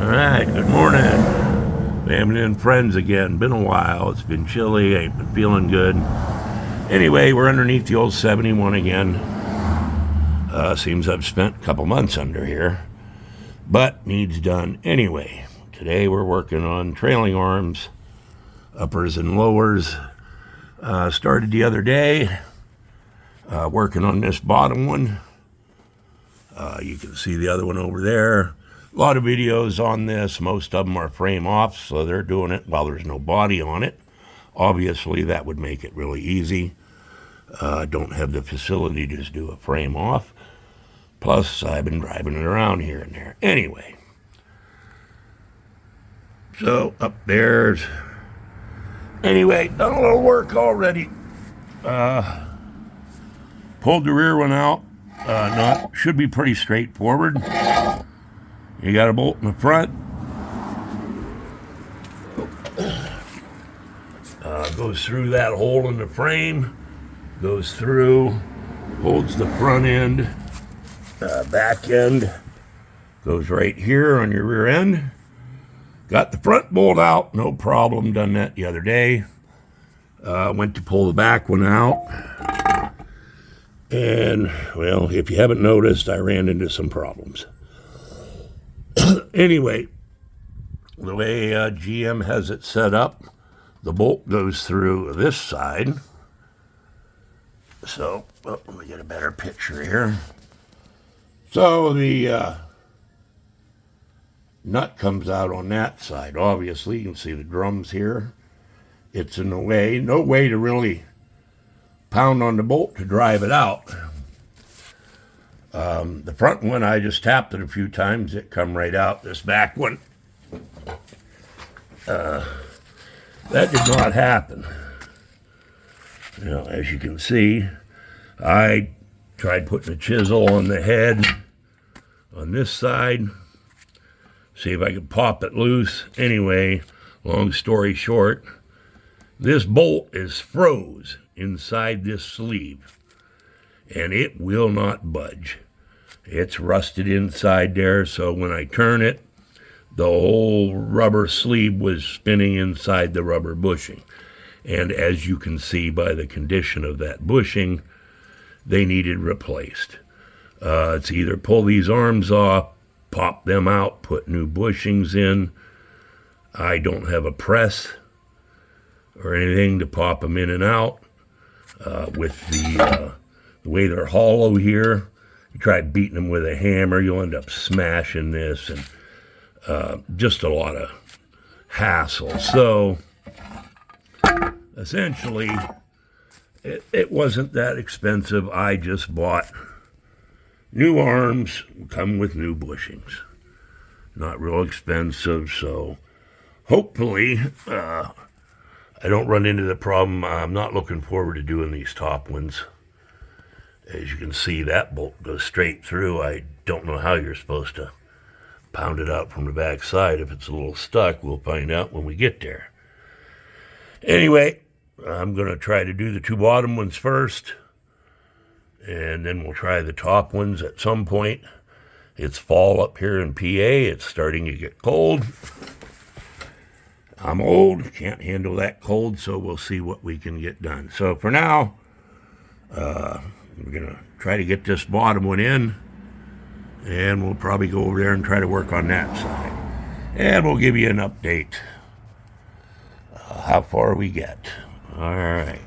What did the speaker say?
All right, good morning, family and friends again. Been a while. It's been chilly. Ain't been feeling good. Anyway, we're underneath the old 71 again. Seems I've spent a couple months under here, but needs done anyway. Today we're working on trailing arms, uppers and lowers. Started the other day, working on this bottom one. You can see the other one over there. A lot of videos on this. Most of them are frame off, so they're doing it while there's no body on it. Obviously, that would make it really easy. Don't have the facility to just do a frame off. Plus, I've been driving it around here and there. Anyway, so up there's... Anyway, done a little work already. Pulled the rear one out. Should be pretty straightforward. You got a bolt in the front. Goes through that hole in the frame. Goes through, holds the front end, back end. Goes right here on your rear end. Got the front bolt out, no problem. Done that the other day. Went to pull the back one out. And, well, if you haven't noticed, I ran into some problems. Anyway, the way GM has it set up, the bolt goes through this side. So, let me get a better picture here. So the nut comes out on that side. Obviously, you can see the drums here. It's in the way. No way to really pound on the bolt to drive it out. The front one, I just tapped it a few times. It come right out. This back one, that did not happen. You know, as you can see, I tried putting a chisel on the head on this side, see if I could pop it loose. Anyway, long story short, this bolt is froze inside this sleeve, and it will not budge. It's rusted inside there, so when I turn it, the whole rubber sleeve was spinning inside the rubber bushing. And as you can see by the condition of that bushing, they needed replaced. It's either pull these arms off, pop them out, put new bushings in. I don't have a press or anything to pop them in and out. With the way they're hollow here, you try beating them with a hammer, you'll end up smashing this, and just a lot of hassle. So essentially, it wasn't that expensive. I just bought new arms, come with new bushings. Not real expensive, so hopefully I don't run into the problem. I'm not looking forward to doing these top ones. As you can see, that bolt goes straight through. I don't know how you're supposed to pound it out from the back side. If it's a little stuck, we'll find out when we get there. Anyway, I'm going to try to do the two bottom ones first, and then we'll try the top ones at some point. It's fall up here in PA. It's starting to get cold. I'm old, can't handle that cold, so we'll see what we can get done. So for now, we're going to try to get this bottom one in, and we'll probably go over there and try to work on that side. And we'll give you an update how far we get. All right.